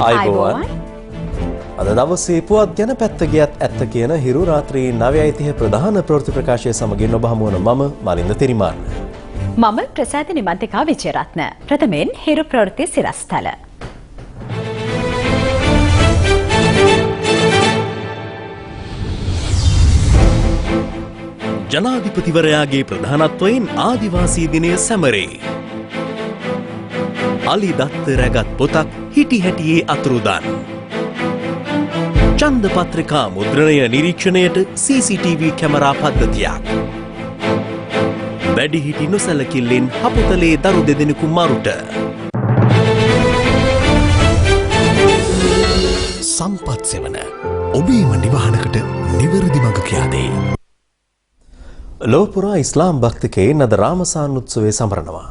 ආයුබෝවන්. අද දවසේ පුවත් ගැන පැත්ත ගියත් ඇත්ත කියන හිරු රාත්‍රී 9:30 ප්‍රධාන ප්‍රවෘත්ති ප්‍රකාශය සමගින් ඔබ හමු වන මම මලින්ද තිරිමාන්න. මම ප්‍රසාද නිමන්තිකා විජේරත්න. ප්‍රථමයෙන් හිරු ප්‍රවෘත්ති සිරස්තල. ජනාධිපතිවරයාගේ ප්‍රධානත්වයෙන් ආදිවාසී දිනය සැමරේ. අලි දත්ත රැගත් පොතක් හිටි හැටියේ අතුරුදන්. ඡන්ද පත්‍රිකා මුද්‍රණය නිරීක්ෂණයට CCTV කැමරා පද්ධතියක්. වැඩිහිටි නොසැලකිල්ලෙන් හපුතලේ දරු දෙදෙනෙකු මරුට. සම්පත් සෙවන ඔබේම නිවහනකට නිවැරදි මඟ කියා දෙයි. ලෝපුරා ඉස්ලාම් භක්තිකයින් අද රාමසාන් උත්සවය සමරනවා.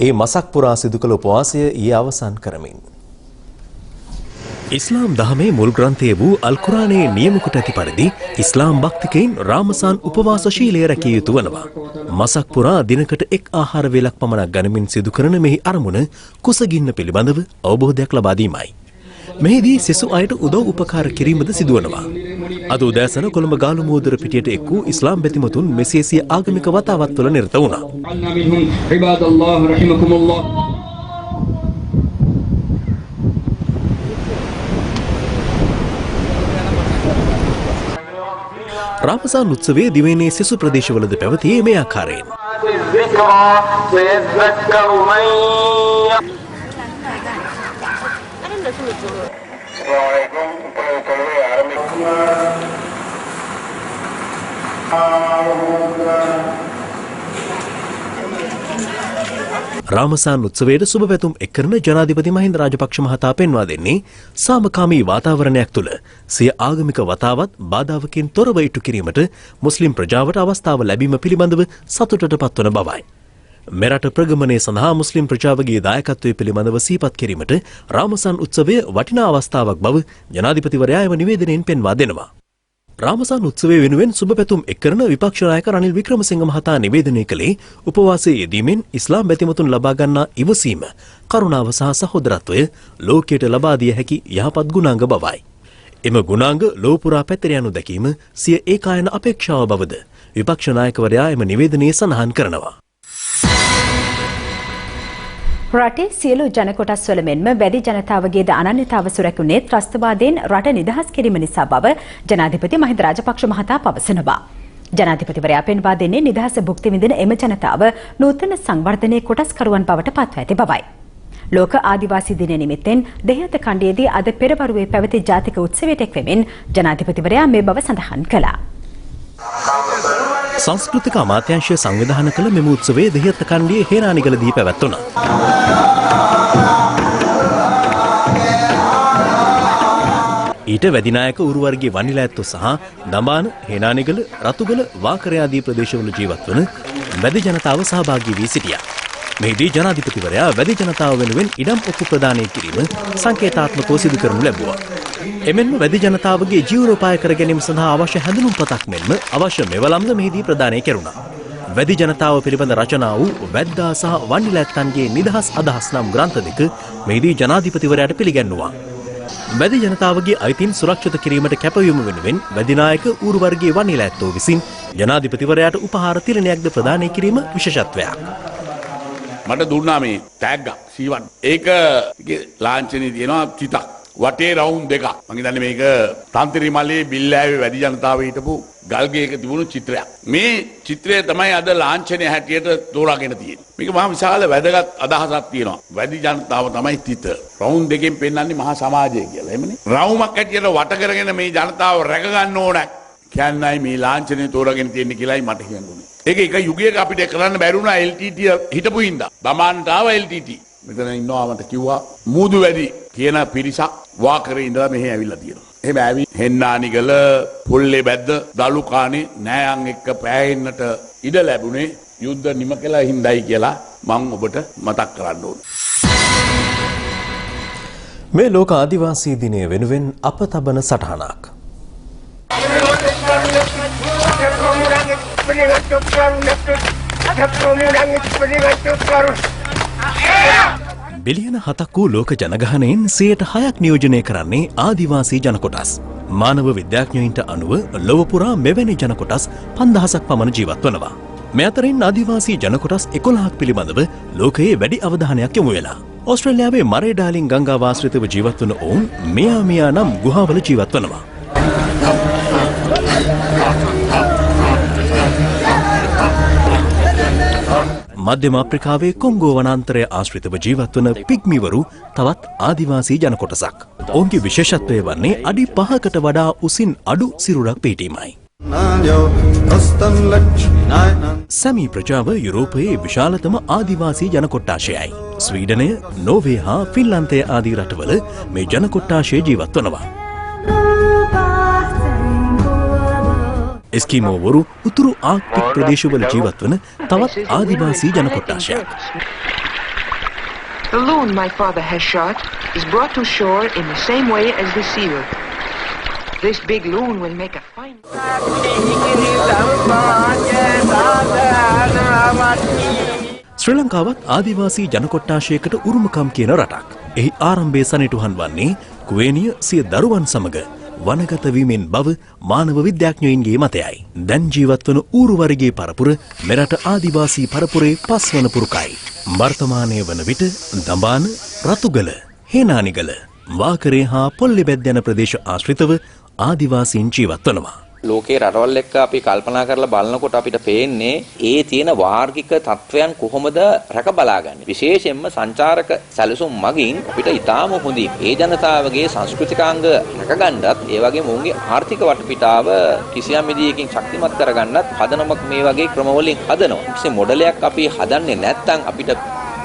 ඒ මසක් පුරා සිදු කළ උපවාසය ඊයේ අවසන් කරමින් ඉස්ලාම් දහමේ මුල් ග්‍රන්ථය වූ අල් කුරානයේ නියම කොට ඇති පරිදි ඉස්ලාම් භක්තිකයින් රාමසාන් උපවාස ශීලය රැකිය යුතු වනවා. මසක් පුරා දිනකට එක් ආහාර වේලක් පමණක් ගනිමින් සිදු කරන මෙහි අරමුණ කුසගින්න පිළිබඳව අවබෝධයක් ලබා දීමයි. මෙහිදී සෙසු අයට උදව් උපකාර කිරීමද සිදුවනවා. අද උදෑසන කොළඹ ගාලු මෝදර පිටියට එක් වූ ඉස්ලාම් බැතිමතුන් මෙසේ සිය ආගමික වතාවත්වල නිරත වුණා. රාමසාන් උත්සවයේ දිවයිනේ සෙසු ප්‍රදේශවලද පැවතියේ මේ ආකාරයෙන්. රාමසාන් උත්සවයට සුබ පැතුම් එක් කරන ජනාධිපති මහින්ද රාජපක්ෂ මහතා පෙන්වා දෙන්නේ සාමකාමී වාතාවරණයක් තුළ සිය ආගමික වතාවත් බාධාවකින් තොරව ඉටු කිරීමට මුස්ලිම් ප්‍රජාවට අවස්ථාව ලැබීම පිළිබඳව සතුටට පත්වන බවයි. මෙරට ප්‍රගමනය සඳහා මුස්ලිම් ප්‍රජාවගේ දායකත්වය පිළිබඳව සිහිපත් කිරීමට රාමසාන් උත්සවය වටිනා අවස්ථාවක් බව ජනාධිපතිවරයා එම නිවේදනයෙන් පෙන්වා දෙනවා. රාමසාන් උත්සවය වෙනුවෙන් සුබ පැතුම් එක් කරන විපක්ෂ නායක රනිල් වික්‍රමසිංහ මහතා නිවේදනය කළේ උපවාසයේ යෙදීමෙන් ඉස්ලාම් බැතිමතුන් ලබා ගන්නා ඉවසීම, කරුණාව සහ සහෝදරත්වය ලෝකයට ලබා දිය හැකි යහපත් ගුණාංග බවයි. එම ගුණාංග ලෝපුරා පැතිර යනු දැකීම සිය ඒකායන අපේක්ෂාව බවද විපක්ෂ නායකවරයා එම නිවේදනයේ සඳහන් කරනවා. රටේ සියලු ජන කොටස් වල මෙන්ම වැඩි ජනතාවගේද අනන්‍යතාව සුරැකුණේ ත්‍රස්තවාදයෙන් රට නිදහස් කිරීම නිසා බව ජනාධිපති මහින්ද රාජපක්ෂ මහතා පවසනවා. ජනාධිපතිවරයා පෙන්වා දෙන්නේ නිදහස භුක්ති විඳින එම ජනතාව නූතන සංවර්ධනයේ කොටස්කරුවන් බවට පත්ව ඇති බවයි. ලෝක ආදිවාසී දිනය නිමිත්තෙන් දෙහිඅත කණ්ඩියේදී අද පෙරවරුවේ පැවති ජාතික උත්සවයට එක්වෙමින් ජනාධිපතිවරයා මේ බව සඳහන් කළා. සංස්කෘතික අමාත්‍යාංශය සංවිධානය කළ මෙම උත්සවයේ දෙහිඅත කණ්ඩියේ හේනානිගලදී පැවැත්වුණා. ඊට වැදිනායක උරුවර්ගයේ වනිලා ඇත්තෝ සහ දඹාන, හේනානිගල, රතුගල, වාකර ආදී ප්‍රදේශවල ජීවත් වන වැදි ජනතාව සහභාගී වී සිටියා. මෙහිදී ජනාධිපතිවරයා වැදි ජනතාව වෙනුවෙන් ඉඩම් ඔප්පු ප්‍රදානය කිරීම සංකේතාත්මකව සිදු කරනු ලැබුවා. එමෙන්ම වැදි ජනතාවගේ ජීවනෝපාය කර ගැනීම සඳහා අවශ්‍ය හැඳුනුම්පතක් මෙන්ම අවශ්‍ය මෙවලම්ද මෙහිදී ප්‍රදානය කෙරුණා. වැදි ජනතාව පිළිබඳ රචනා වූ වැද්දා සහ වන්නිලා ඇත්තන්ගේ නිදහස් අදහස් නම් ග්‍රන්ථ දෙක මෙහිදී ජනාධිපතිවරයාට පිළිගැන්වුවා. වැදි ජනතාවගේ අයිතීන් සුරක්ෂිත කිරීමට කැපවීම වෙනුවෙන් වැදිනායක ඌරු වර්ගයේ වන්නිලා ඇත්තෝ විසින් ජනාධිපතිවරයාට උපහාර තිරණයක්ද ප්‍රදානය කිරීම විශේෂත්වයක්. මට දුන්නා මේ ටැග් එක C1. ඒක ලාංඡනේ තියෙනවා චිතක්. වටේ රවුම් දෙකක්. මම හිතන්නේ මේක තන්ත්‍රි මල්ලේ බිල්ලෑවේ වැඩි ජනතාව හිටපු ගල්ගේක තිබුණු චිත්‍රයක්. මේ චිත්‍රය තමයි අද ලාංඡනයේ හැටියට තෝරාගෙන තියෙන්නේ. මේක මහා විශාල වැදගත් අදහසක් තියෙනවා. වැඩි ජනතාව තමයි තිත. රවුම් දෙකෙන් පෙන්වන්නේ මහා සමාජය කියලා. එහෙමනේ. රවුමක් හැටියට වට කරගෙන මේ ජනතාව රැක ගන්න ඕන. කියන්නයි මේ ලාංඡනය තෝරාගෙන තියෙන්නේ කියලායි මට කියන්නේ. ඒක එක යුගයක අපිට කරන්න බැරි වුණා LTT හිටපු හින්දා. බමාන්ට ආව LTT. මෙතන ඉන්නවා මට කිව්වා මූදු වැඩි කියන පිරිසක් වාකරේ ඉඳලා මෙහෙ ඇවිල්ලා තියෙනවා. එහෙම ඇවි හෙන්නානිගල පුල්ලේ බැද්ද දලුකානේ නෑයන් එක්ක පෑහෙන්නට ඉඩ ලැබුණේ යුද්ධ නිම කළා හින්දායි කියලා මම ඔබට මතක් කරන්න ඕනේ. මේ ලෝක ආදිවාසී දිනය වෙනුවෙන් අප තබන සටහනක්. බිලියන 7ක් වූ ලෝක ජනගහනයෙන් 6% නියෝජනය කරන්නේ ආදිවාසී ජනකොටස්. මානව විද්‍යාඥයින්ට අනුව ලොව පුරා මෙවැනි ජනකොටස් 5000ක් පමණ ජීවත් වනවා. මේ අතරින් ආදිවාසී ජනකොටස් 11ක් පිළිබඳව ලෝකයේ වැඩි අවධානයක් යොමු වෙලා. ඕස්ට්‍රේලියාවේ මරේ ඩාලින් ගංගාව ආශ්‍රිතව ජීවත් වන ඔවුන් මියා නම් ගුහාවල ජීවත් වනවා. මධ්‍යම අප්‍රිකාවේ කොංගෝ වනාන්තරය ආශ්‍රිතව ජීවත් වන පිග්මිවරු තවත් ආදිවාසී ජන කොටසක්. ඔවුන්ගේ විශේෂත්වය වන්නේ අඩි 5කට වඩා උසින් අඩු සිරුරක් පිහිටීමයි. සැමි ප්‍රජාව යුරෝපයේ විශාලතම ආදිවාසී ජන කොට්ටාශයයි. ස්වීඩනය, නෝර්වේ හා ෆින්ලන්තය ආදී රටවල මේ ජන කොට්ටාශය ජීවත් වනවා. එස්කිමෝවරු උතුරු ආර්ක්ටික් ප්‍රදේශවල ජීවත් වන තවත් ආදිවාසී ජන කොට්ටාශයක්. The loon my father has shot is brought to shore in the same way as the seal. This big loon will make a fine. ශ්‍රී ලංකාවත් ආදිවාසී ජන කොට්ටාශයකට උරුමකම් කියන රටක්. එහි ආරම්භය සනිටුහන් වන්නේ කුවේනිය සිය දරුවන් සමග වනගත වීමෙන් බව මානව විද්‍යාඥයින්ගේ මතයයි. දැන් ජීවත් වන ඌරු වර්ගයේ පරපුර මෙරට ආදිවාසී පරපුරේ පස්වන පුරුකයි. වර්තමානයේ වන විට දඹාන, රතුගල, හේනානිගල, වාකරේ හා පොල්ලෙබැද්ද යන ප්‍රදේශ ආශ්‍රිතව ආදිවාසීන් ජීවත් වනවා. ලෝකේ රටවල් එක්ක අපි කල්පනා කරලා බලනකොට අපිට පේන්නේ ඒ තියෙන වාර්ගික තත්වයන් කොහොමද රැක බලාගන්නේ. විශේෂයෙන්ම සංචාරක සැලසුම් මගින් අපිට ඊටාම හොඳින් ඒ ජනතාවගේ සංස්කෘතිකාංග රැකගන්නත් ඒ වගේම ඔවුන්ගේ ආර්ථික වටපිටාව කිසියම් විදියකින් ශක්තිමත් කරගන්නත් හදනමක් මේ වගේ ක්‍රමවලින් හදනවා. කිසි මොඩලයක් අපි හදන්නේ නැත්නම් අපිට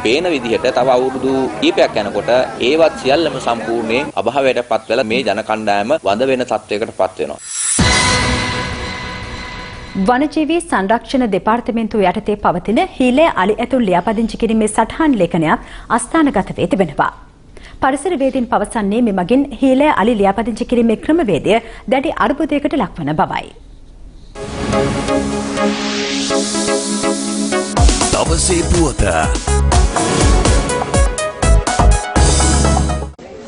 පේන විදිහට තව අවුරුදු කීපයක් යනකොට ඒවත් සියල්ලම සම්පූර්ණයෙන් අභාවයටපත් වෙලා මේ ජන කණ්ඩායම වඳ වෙන තත්වයකටපත් වෙනවා. වනජීවී සංරක්ෂණ දෙපාර්තමේන්තුව යටතේ පවතින හීලේ අලි ඇතුන් ලියාපදිංචි කිරීමේ සටහන් ලේඛනයක් අස්ථානගත වේ තිබෙනවා. පරිසරවේදීන් පවසන්නේ මෙමගින් හීලේ අලි ලියාපදිංචි කිරීමේ ක්‍රමවේදය දැඩි අර්බුදයකට ලක්වන බවයි. දවසේ පුවත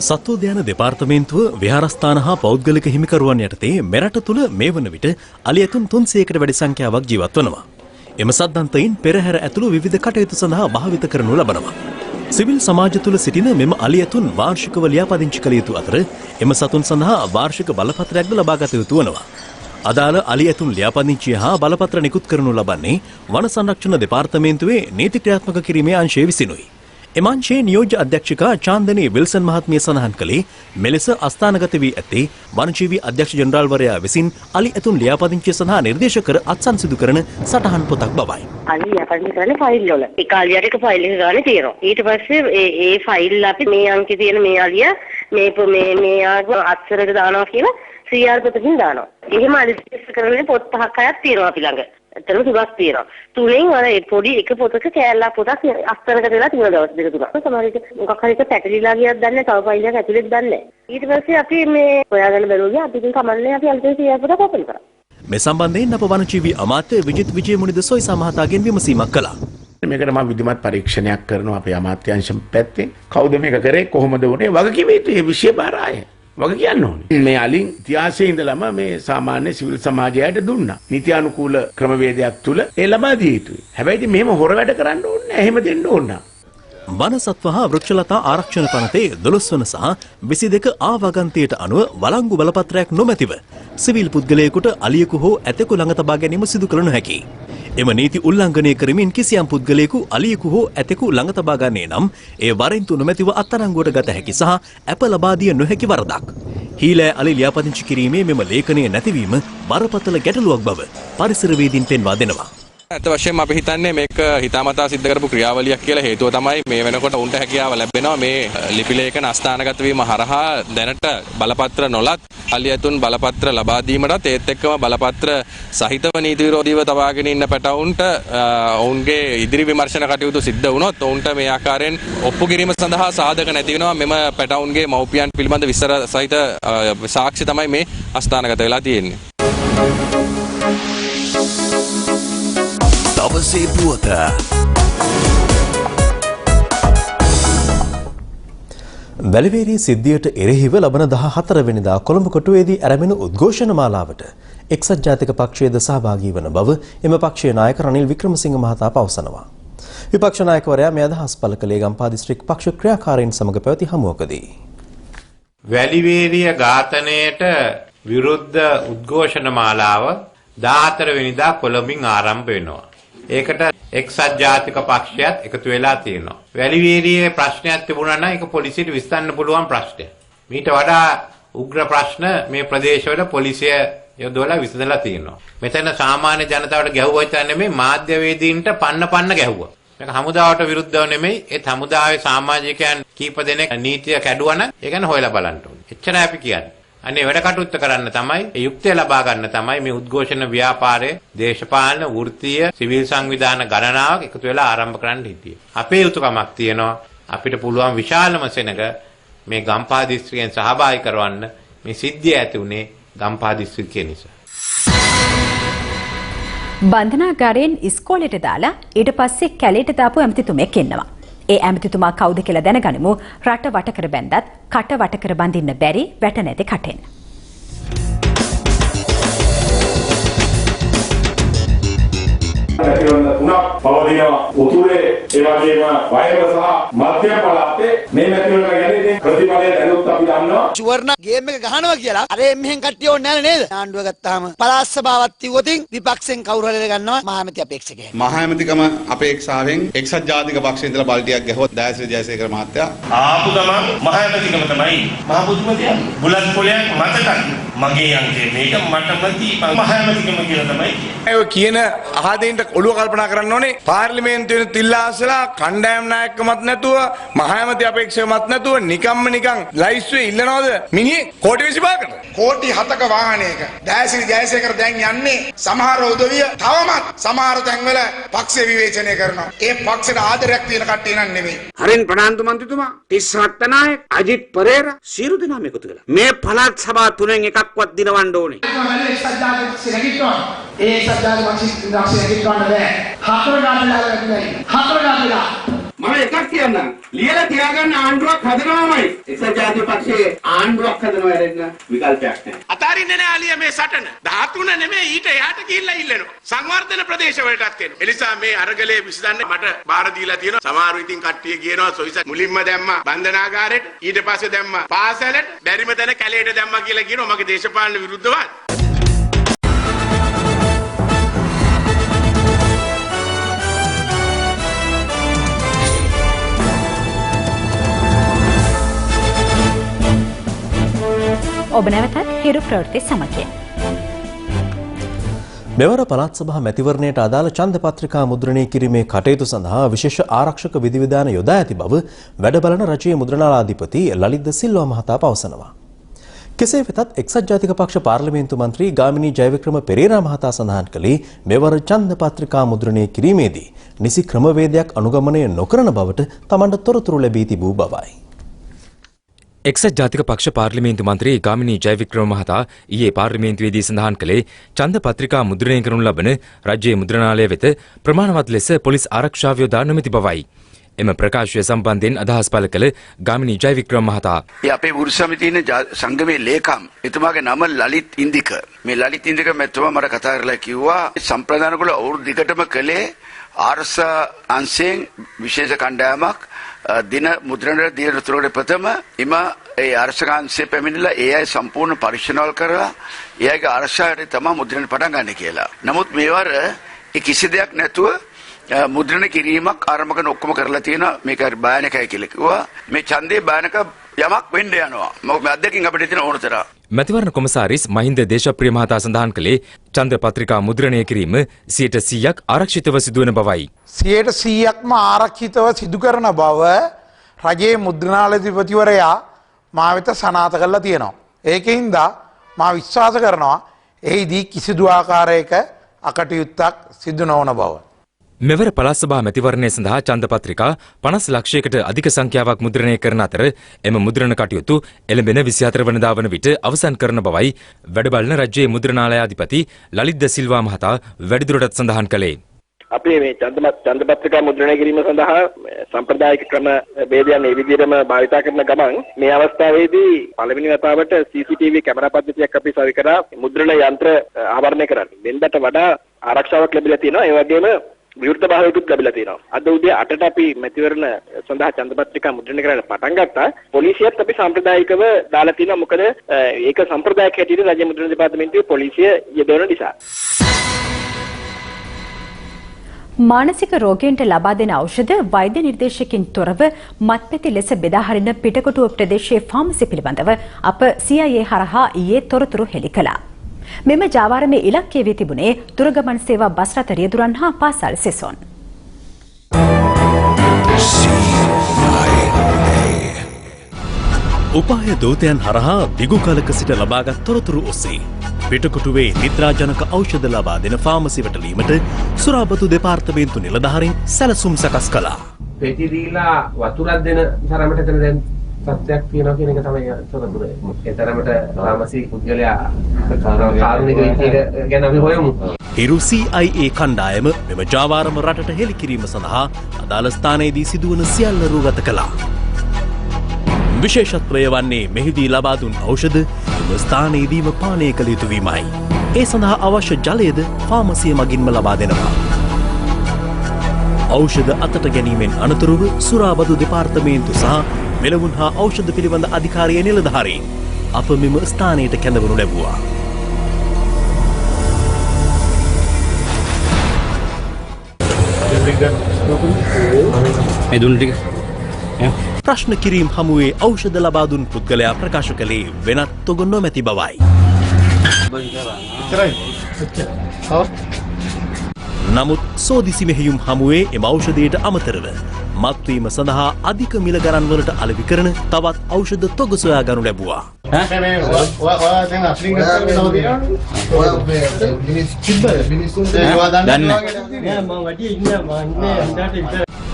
සත්වෝද්‍යාන දෙපාර්තමේන්තුව විහාරස්ථාන හා පෞද්ගලික හිමිකරුවන් යටතේ මෙරට තුළ මේ වන විට අලි ඇතුන් 300කට වැඩි සංඛ්‍යාවක් ජීවත් වනවා. එම සද්දන්තයින් පෙරහැර ඇතුළු විවිධ කටයුතු සඳහා භාවිත කරනු ලබනවා. සිවිල් සමාජ තුළ සිටින මෙම අලි ඇතුන් වාර්ෂිකව ලියාපදිංචි කළ යුතු අතර එම සතුන් සඳහා වාර්ෂික බලපත්‍රයක්ද ලබාගත යුතු වනවා. අදාළ අලි ඇතුන් ලියාපදිංචිය හා බලපත්‍ර නිකුත් කරනු ලබන්නේ වන සංරක්ෂණ දෙපාර්තමේන්තුවේ නීති ක්‍රියාත්මක කිරීමේ අංශය විසිනුයි. එම අංශයේ නියෝජ්‍ය අධ්‍යක්ෂිකා චාන්දනී විල්සන් මහත්මිය සඳහන් කළේ මෙලෙස අස්ථානගත වී ඇත්තේ වනජීවී අධ්‍යක්ෂ ජෙනරාල්වරයා විසින් අලි ඇතුන් ලියාපදිංචිය සඳහා නිර්දේශ කර අත්සන් සිදු කරන සටහන් පොතක් බවයි. අලි ලියාපදිංචි කරන්නේ ෆයිල් වල. ඒ අලියට එක ෆයිල් එකක් ගන්න තියෙනවා. ඊට පස්සේ ඒ ෆයිල් අපි මේ අංකේ තියෙන මේ අලිය මේ අක්ෂරයක දානවා කියලා CR පොතකින් දානවා. එහෙම අලි කරන්නේ පොත් 5ක් 6ක් තියෙනවා අපි ළඟ. ඇත්තටම තුනක් තියෙනවා. තුනෙන් අර පොඩි එක පොතක කෑල්ලක් පොතක් අස්තරකට වෙලා තියෙන දවස් දෙක තුනක්. සමහර විට මොකක් හරි එක පැටලිලා ගියත් දන්නේ නැහැ. තව ෆයිල් එකක් ඇතුලේත් දන්නේ නැහැ. ඊට පස්සේ අපි මේ හොයාගන්න බැරුව අපි ඉතින් කමන්නේ අපි අලුතෙන් CR පොතක් ඕපන් කරා. මේ සම්බන්ධයෙන් අප වනජීවී අමාත්‍ය විජිත් විජේමුනිද සොයිසා මහතාගෙන් විමසීමක් කළා. මේකට මම විධිමත් පරීක්ෂණයක් කරනවා අපේ අමාත්‍යාංශ පැත්තෙන්. කවුද මේක කරේ කොහොමද වුනේ වගකීම මේ විෂය බාරය. වග කියන්න ඕනේ. මේ අලින් ඉතිහාසයේ ඉඳලම මේ සාමාන්‍ය සිවිල් සමාජයට දුන්නා. නීතියානුකූල ක්‍රමවේදයක් තුල ඒ ලබා දිය යුතුයි. හැබැයි ඉතින් මෙහෙම හොර වැඩ කරන්න ඕනේ නැහැ. එහෙම දෙන්න ඕන. වනසත්ව හා වෘක්ෂලතා ආරක්ෂණ පනතේ 12 වන සහ 22 ආවගන්තියට අනුව වළංගු බලපත්‍රයක් නොමැතිව සිවිල් පුද්ගලයෙකුට අලියෙකු හෝ ඇතෙකු ළඟ තබා ගැනීම සිදු කළ නොහැකියි. එම නීති උල්ලංඝනය කරමින් කිසියම් පුද්ගලයෙකු අලියෙකු හෝ ඇතෙකු ළඟ තබා ගන්නේ නම් ඒ වරින්තු නොමැතිව අත්අඩංගුවට ගත හැකි සහ අප ලබා දිය නොහැකි වරදක්. හීලෑ අලි ලියාපදිංචි කිරීමේ මෙම ලේඛනයේ නැතිවීම බරපතල ගැටලුවක් බව පරිසරවේදීන් පෙන්වා දෙනවා. ඇත්ත වශයෙන්ම අපි හිතන්නේ මේක හිතාමතා සිද්ධ කරපු ක්‍රියාවලියක් කියලා. හේතුව තමයි මේ වෙනකොට උන්ට හැකියාව ලැබෙනවා මේ ලිපි ලේඛන අස්ථානගත වීම හරහා දැනට බලපත්‍ර නොලත් අලි ඇතුන් බලපත්‍ර ලබා දීමටත් ඒත් එක්කම බලපත්‍ර සහිතව නීති විරෝධීව තබාගෙන ඉන්න පැටවුන්ට ඔවුන්ගේ ඉදිරි විමර්ශන කටයුතු සිද්ධ වුණොත් ඔවුන්ට මේ ආකාරයෙන් ඔප්පු කිරීම සඳහා සාධක නැති වෙනවා. මෙම පැටවුන්ගේ මව්පියන් පිළිබඳ විස්තර සහිත සාක්ෂි තමයි මේ අස්ථානගත වෙලා තියෙන්නේ. දවසේ පුවත වැලිවේරී සිද්ධියට එරෙහිව ලබන 14 වෙනිදා කොළඹ කොටුවේදී ආරම්භන උද්ඝෝෂණ මාලාවට එක්සත් ජාතික පක්ෂයේද සහභාගී වන බව එම පක්ෂයේ නායක රනිල් වික්‍රමසිංහ මහතා පවසනවා. විපක්ෂ නායකවරයා මේ අදහස් පළ කළේ ගම්පහ දිස්ත්‍රික් පක්ෂ ක්‍රියාකාරීන් සමග පැවති හමුවකදී. වැලිවේරිය ඝාතනයට විරුද්ධ උද්ඝෝෂණ මාලාව 14 වෙනිදා කොළඹින් ආරම්භ වෙනවා. ඒකට එක්සත් ජාතික පක්ෂයත් එකතු වෙලා තියෙනවා. වැලිවේරියේ ප්‍රශ්නයක් තිබුණා නම් ඒක පොලිසියට විසඳන්න පුළුවන් ප්‍රශ්නයක්. මීට වඩා උග්‍ර ප්‍රශ්න මේ ප්‍රදේශවල පොලිසිය යොදවලා විසඳලා තියෙනවා. මෙතන සාමාන්‍ය ජනතාවට ගැහුවා විතර නෙමෙයි මාධ්‍යවේදීන්ට පන්න ගැහුවා. මේක හමුදාවට විරුද්ධව නෙමෙයි. ඒ හමුදාවේ සමාජිකයන් කීප දෙනෙක් නීතිය කැඩුවා නම් ඒක ගැන හොයලා බලන්න ඕනේ. එච්චරයි අපි කියන්නේ. අනේ වැඩ කටයුත්ත කරන්න තමයි ඒ යුක්තිය ලබා ගන්න තමයි මේ උද්ඝෝෂණ ව්‍යාපාරයේ දේශපාලන වෘත්තීය සිවිල් සංවිධාන ගණනාවක් එකතු වෙලා ආරම්භ කරන්න හිටියේ. අපේ යුතුයකමක් තියෙනවා අපිට පුළුවන් විශාලම සෙනඟ මේ ගම්පහ දිස්ත්‍රික්කයෙන් සහභාගී කරවන්න. මේ සිද්ධිය ඇති උනේ ගම්පහ දිස්ත්‍රික්කය නිසා. බන්ධනාගාරයෙන් ඉස්කෝලේට දාලා ඊට පස්සේ කැලේට දාපු ඇමතිතුමෙක් ඉන්නවා. ඒ ඇමතිතුමා කවුද කියලා දැනගනිමු. රට වට කර බැන්දත් කට වට කර බඳින්න බැරි වැට නැති කටෙන්. තුනක් පවතිනවා උතුරේ ඒ වගේම වයඹ සහ මධ්‍ය පළාතේ මේ මැතිවරණ ගැන ඉතින් ප්‍රතිඵලය දැනුත් අපි දන්නවා චුවර්ණ ගේම් එක ගහනවා කියලා අර මෙහෙන් කට්ටිය ඕනේ නැහැ නේද ආණ්ඩුව ගත්තාම පළාත් සභාවත් තියුවොතින් විපක්ෂෙන් කවුරු හරි ගන්නවා මහාමැති අපේක්ෂකයෙක් මහාමැතිකම අපේක්ෂාවෙන් එක්සත් ජාතික පක්ෂයේ ඉඳලා බල්ටියක් ගැහුවත් දයාසිරි ජයසේකර මහත්තයා ආපු ගමන් මහාමැතිකම තමයි මහ බුදුමතියා බුලත් පොලයක් මතකයි මගේ අංකේ මේක මටමති මහාමැතිකම කියලා තමයි ඒ කියන අහදින්ට ඔළුව කල්පනා කරන්න ඕනේ පාර්ලිමේන්තුවේ තිල්ලාසලා කණ්ඩායම් නායකකමත් නැතුව මහාමැති අපේක්ෂකමත් නැතුව නිකම්ම නිකන් ලයිස්ට්ුවේ ඉල්ලනවද මිනිහ කෝටි 25කට කෝටි 7ක වාහනයක දයාසිරි ජයසේකර දැන් යන්නේ සමහර උදවිය තවමත් සමහර තැන්වල පක්ෂ විවේචනය කරනවා ඒ පක්ෂයට ආදරයක් තියෙන කට්ටිය නන් නෙමෙයි හරින් ප්‍රනාන්දු මන්ත්‍රීතුමා 37 නායක අජිත් පෙරේරා සියලු දෙනාම එකතු වෙලා මේ පළාත් සභා තුනෙන් එකක්වත් දිනවන්න ඕනේ ඒ සත්‍යාවේ වංශික ඉන්ද්‍රාක්ෂය ගන්න බෑ. හතර ගානලා වැඩියි. හතර ගානලා. මම එකක් කියන්නම්. ලියලා තියාගන්න ආණ්ඩුවක් හදනවාමයි. එක්සත් ජාතික පක්ෂයේ ආණ්ඩුවක් හදනවා ඇරෙන්න විකල්පයක් නැහැ. අතාරින්නේ නැහැ අලිය මේ සටන. 13 නෙමෙයි ඊට එහාට ගිහිල්ලා ඉල්ලනවා. සංවර්ධන ප්‍රදේශ වලටත් එනවා. ඒ නිසා මේ අරගලේ විසඳන්න මට බාර දීලා තියෙනවා. සමහරව ඉතින් කට්ටිය කියනවා සොයිස මුලින්ම දැම්මා බන්ධනාගාරයට ඊට පස්සේ දැම්මා පාසලට බැරිම තැන කැලේට දැම්මා කියලා කියනවා මගේ දේශපාලන විරුද්ධවාද. ඔබ නැවතත් හිරු ප්‍රවෘත්ති සමගින්. මෙවර පළාත් සභා මැතිවරණයට අදාළ ඡන්ද පත්‍රිකා මුද්‍රණය කිරීමේ කටයුතු සඳහා විශේෂ ආරක්ෂක විධිවිධාන යොදා ඇති බව වැඩ බලන රජයේ මුද්‍රණාලාධිපති ලලිත් සිල්වා මහතා පවසනවා. කෙසේ වෙතත් එක්සත් ජාතික පක්ෂ පාර්ලිමේන්තු මන්ත්‍රී ගාමිණී ජයවික්‍රම පෙරේරා මහතා සඳහන් කළේ මෙවර ඡන්ද පත්‍රිකා මුද්‍රණය කිරීමේදී නිසි ක්‍රමවේදයක් අනුගමනය නොකරන බවට තමන්ට තොරතුරු ලැබී තිබූ බවයි. එක්සත් ජාතික පක්ෂ පාර්ලිමේන්තු මන්ත්‍රී ගාමිණී ජයවික්‍රම මහතා ඊයේ පාර්ලිමේන්තුවේදී සඳහන් කළේ ඡන්ද පත්‍රිකා මුද්‍රණය කරනු ලබන රජයේ මුද්‍රණාලය වෙත ප්‍රමාණවත් ලෙස පොලිස් ආරක්ෂාව යොදා නොමැති බවයි. එම ප්‍රකාශය සම්බන්ධයෙන් අදහස් පළ කළ ගාමිණී ජයවික්‍රම මහතා අපේ වෘත්ති සමිතියේ සංගමේ ලේකම් එතුමාගේ නම ලලිත් ඉන්දික. මේ ලලිත් ඉන්දික මැතිතුමා මට කතා කරලා කිව්වා සම්ප්‍රදාන කුල අවුරුදු දිගටම කළේ ආර්සා අංශයෙන් විශේෂ කණ්ඩායමක් දින මුද්‍රණයට දින තුනකට ප්‍රථම එම ඒ ආර්ශකාංශයේ පැමිණිලා ඒ අය සම්පූර්ණ පරීක්ෂණවල් කරලා ඒ අයගේ ආර්ශාවට තමයි මුද්‍රණය පටන් ගන්න කියලා. නමුත් මේවර ඒ කිසි දෙයක් නැතුව මුද්‍රණ කිරීමක් ආරම්භ කරන ඔක්කොම කරලා තියෙනවා. මේක හරි භයානකයි කියලා කිව්වා. මේ ඡන්දේ භයානක යමක් වෙන්න යනවා. මොකද අධ්‍යක්ෂකින් අපිට තියෙන ඕනතර මැතිවරණ කොමසාරිස් මහින්ද දේශප්‍රිය මහතා සඳහන් කළේ ඡන්ද පත්‍රිකා මුද්‍රණය කිරීම 100% ආරක්ෂිතව සිදුවන බවයි. 100%ක්ම ආරක්ෂිතව සිදු කරන බව රජයේ මුද්‍රණාලාධිපතිවරයා මා වෙත සනාථ කරලා තියෙනවා. ඒකින්ද මා විශ්වාස කරනවා එහිදී කිසිදු ආකාරයක අකටයුත්තක් සිදු නොවන බව. මෙවර පළාත් සභා මැතිවරණය සඳහා ඡන්ද පත්‍රිකා 50 ලක්ෂයකට අධික සංඛ්‍යාවක් මුද්‍රණය කරන අතර එම මුද්‍රණ කටයුතු එළඹෙන 24 වනදා වන විට අවසන් කරන බවයි වැඩ බලන රජයේ මුද්‍රණාලයාධිපති ලලිත් ද සිල්වා මහතා වැඩිදුරටත් සඳහන් කළේ. අපි මේ ඡන්දපත්‍රිකා මුද්‍රණය කිරීම සඳහා සම්ප්‍රදායික ක්‍රම ભેදයන් මේ විදිහටම භාවිතා කරන ගමන් මේ අවස්ථාවේදී පළවෙනි වතාවට CCTV කැමරා පද්ධතියක් අපි සවි කරා මුද්‍රණ යන්ත්‍ර ආවරණය කරන්න. වෙනදට වඩා ආරක්ෂාවක් ලැබිලා තියෙනවා. ඒ වගේම විවෘත භාවයකුත් ලැබිලා තියෙනවා. අද උදේ 8ට අපි මැතිවරණ සඳහා ඡන්දපත්‍රිකා මුද්‍රණය කරන්න පටන් ගත්තා. පොලිසියත් අපි සම්ප්‍රදායිකව දාලා තියෙනවා. මොකද ඒක සම්ප්‍රදායික හැටියට රාජ්‍ය මුද්‍රණ දෙපාර්තමේන්තුවේ පොලිසිය යෙදවන නිසා. මානසික රෝගීන්ට ලබා දෙන ඖෂධ වෛද්‍ය නිර්දේශකකින් තොරව මත්පැති ලෙස බෙදා හරින පිටකොටුව ප්‍රදේශයේ ෆාමසි පිළිබඳව අප CIA හරහා ඊයේ තොරතුරු හෙළි කළා. මෙම ජාවාරමේ ඉලක්කය වී තිබුණේ දුරගමන් සේවා බස් රථ රියදුරන් හා පාසල් සෙසොන්. උපාය දූතයන් හරහා දිගු කලක සිට ලබාගත් තොරතුරු ඔස්සේ පිටකොටුවේ නිද්‍රාජනක ඖෂධ ලබා දෙන ෆාමසි වටලීමට සුරාබතු දෙපාර්තමේන්තු නිලධාරීන් සැලසුම් සකස් කළා. පෙති දීලා වතුරක් දෙන තරමට එතන දැන් තත්ත්වයක් තියෙනවා කියන එක තමයි තොරතුර. ඒ තරමට ෆාමසි පුද්ගලයා කාරුණික විදියට ගැන අපි හොයමු. හිරු CIA කණ්ඩායම මෙම ජාවාරම රටට හෙළි කිරීම සඳහා අදාළ ස්ථානයේදී සිදුවන සියල්ල රූගත කළා. විශේෂත්වය වන්නේ මෙහිදී ලබා දුන් ඖෂධ එම ස්ථානයේදීම පානය කළ යුතු වීමයි. ඒ සඳහා අවශ්‍ය ජලයද ෆාමසිය මගින්ම ලබා දෙනවා. ඖෂධ අතට ගැනීමෙන් අනතුරුව සුරාබදු දෙපාර්තමේන්තු සහ මෙලවුන් හා ඖෂධ පිළිබඳ අධිකාරිය නිලධාරීන් අප මෙම ස්ථානයට කැඳවනු ලැබුවා. ප්‍රශ්න කිරීම් හමුවේ ඖෂධ ලබා දුන් පුද්ගලයා ප්‍රකාශ කළේ වෙනත් තොග නොමැති බවයි. නමුත් සෝදිසි මෙහෙයුම් හමුවේ එම ඖෂධයට අමතරව මත්වීම සඳහා අධික මිල ගණන් වලට අලෙවි කරන තවත් ඖෂධ තොග සොයා ගනු ලැබුවා.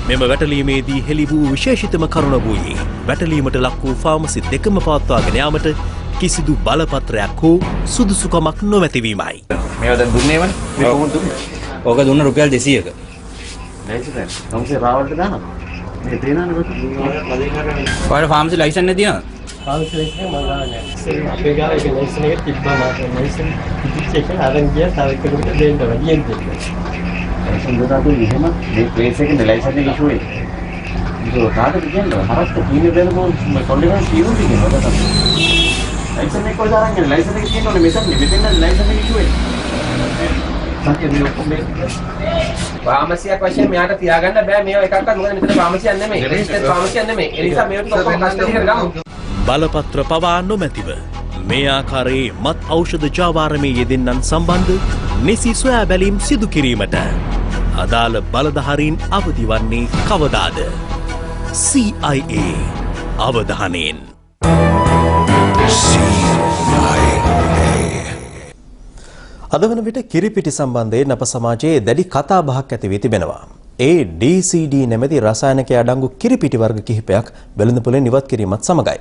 මෙම වැටලීමේදී හෙළි වූ විශේෂිතම කරුණ වූයේ වැටලීමට ලක් වූ ෆාමසි දෙකම පවත්වාගෙන යාමට කිසිදු බලපත්‍රයක් හෝ සුදුසුකමක් නොමැතිවීමයි. මේවා දැන් දුන්නේවනේ. මේ කොහොමද දුන්නේ? ඕක දුන්න රුපියල් 200ක. ලයිසන් ෆාමසි රාවල්ට දානවා. මේ තේනවනේ කොට. ඔයාලා ෆාමසි ලයිසන් නැති නේද? ෆාමසි ලයිසන් මම ගානේ. අපේ ගානේ ඒක ලයිසන් එක තිබ්බා මාතේ ලයිසන් ටිකට් එක අරන් ගියා තව එකකට දෙන්න වැඩියෙන් දෙන්න. ලයිසන් දෙන්නත් එහෙම මේ ප්ලේස් එකේ ලයිසන් එක ඉෂුවේ. ඒක කාටද කියන්නේ? හරස්ට කීනේ දෙන්නකො මම කොල්ලෙන් කියුනේ කියනවා. ලයිසන් එක කොහෙද අරන් ගියේ? ලයිසන් එක තියෙනවනේ මෙතන ලයිසන් එක ඉෂුවේ. ෆාමසියක් වශයෙන් මෙයාට තියාගන්න බෑ මේවා එකක්වත් මොකද මෙතන ෆාමසියක් නෙමෙයි රෙජිස්ටර්ඩ් ෆාමසියක් නෙමෙයි ඒ නිසා මේවට ඔක්කොම කස්ටඩි එකට ගමු. බලපත්‍ර පවා නොමැතිව මේ ආකාරයේ මත් ඖෂධ ජාවාරමේ යෙදෙන්නන් සම්බන්ධ නිසි සොයා බැලීම් සිදු කිරීමට අදාළ බලධාරීන් අවදි වන්නේ කවදාද? CIA අවධානයෙන්. අද වන විට කිරිපිටි සම්බන්ධයෙන් අප සමාජයේ දැඩි කතාබහක් ඇති වී තිබෙනවා. ඒ DCD නැමැති රසායනිකය අඩංගු කිරිපිටි වර්ග කිහිපයක් වෙළඳපොලෙන් ඉවත් කිරීමත් සමගයි.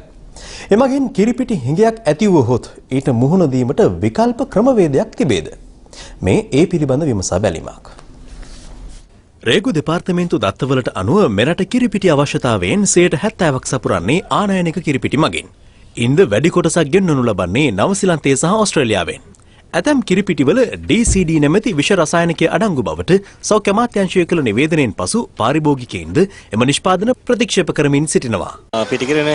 එමගින් කිරිපිටි හිඟයක් ඇති වුවහොත් ඊට මුහුණ දීමට විකල්ප ක්‍රමවේදයක් තිබේද? මේ ඒ පිළිබඳ විමසා බැලීමක්. රේගු දෙපාර්තමේන්තු දත්තවලට අනුව මෙරට කිරිපිටි අවශ්‍යතාවයෙන් 70%ක් සපුරන්නේ ආනයනික කිරිපිටි මගින්. ඉන්ද වැඩි කොටසක් ගෙන්වනු ලබන්නේ නවසීලන්තයේ සහ ඕස්ට්‍රේලියාවෙන්. ඇතැම් කිරිපිටිවල DCD නැමැති විෂ රසායනිකය අඩංගු බවට සෞඛ්‍ය අමාත්‍යාංශය කළ නිවේදනයෙන් පසු පාරිභෝගිකයින්ද එම නිෂ්පාදන ප්‍රතික්ෂේප කරමින් සිටිනවා. පිටිකිරණ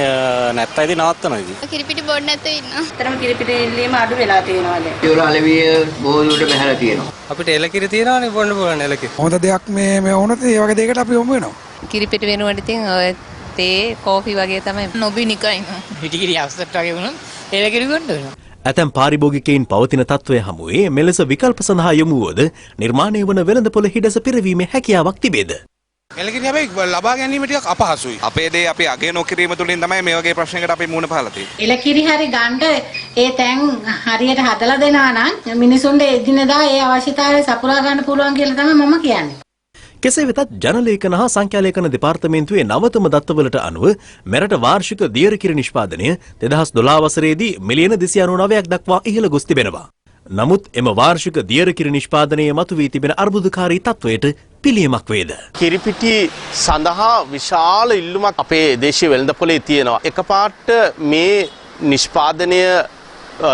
නැත්තයිද නවත්තනවා ඉතින්. කිරිපිටි බොන්න නැත්තේ ඉන්නවා. තරම කිරිපිටි ඉල්ලීම අඩු වෙලා තියෙනවා දැන්. ඒ වල අලවිය බොහෝ දුරට බහැලා තියෙනවා. අපිට එලකිරි තියෙනවානේ බොන්න පුළුවන් එලකිරි. හොඳ දෙයක් මේ වුණත් ඒ වගේ දෙයකට අපි යොමු වෙනවා. කිරිපිටි වෙනුවට ඉතින් ඔය තේ කෝපි වගේ තමයි නොබිනිකයි. පිටිකිරි අවසරට වගේ වුණොත් එලකිරි ගන්න වෙනවා. ඇතැම් පාරිභෝගිකයින් පවතින තත්ත්වය හමුවේ මෙලෙස විකල්ප සඳහා යොමු වුවද නිර්මාණය වන වෙළඳපොළ හිඩැස පිරවීමේ හැකියාවක් තිබේද? එලකිරි හැබැයි ලබා ගැනීම ටිකක් අපහසුයි. අපේ දේ අපි අගය නොකිරීම තුලින් තමයි මේ වගේ ප්‍රශ්නයකට අපි මුහුණ පාලා තියෙන්නේ. එලකිරි හරි ගන්න ඒ තැන් හරියට හදලා දෙනවා නම් මිනිසුන්ට එදිනදා ඒ අවශ්‍යතාවය සපුරා ගන්න පුළුවන් කියලා තමයි මම කියන්නේ. කෙසේ වෙතත් ජනලේඛන හා සංඛ්‍යාලේඛන දෙපාර්තමේන්තුවේ නවතම දත්තවලට අනුව මෙරට වාර්ෂික දියර කිරි නිෂ්පාදනය 2012 වසරේදී මිලියන 299ක් දක්වා ඉහළ ගොස් තිබෙනවා. නමුත් එම වාර්ෂික දියර කිරි නිෂ්පාදනයේ මතුවී තිබෙන අර්බුදකාරී තත්වයට පිළියමක් වේද? කිරිපිටි සඳහා විශාල ඉල්ලුමක් අපේ දේශීය වෙළඳපොලේ තියෙනවා. එකපාරට මේ නිෂ්පාදනය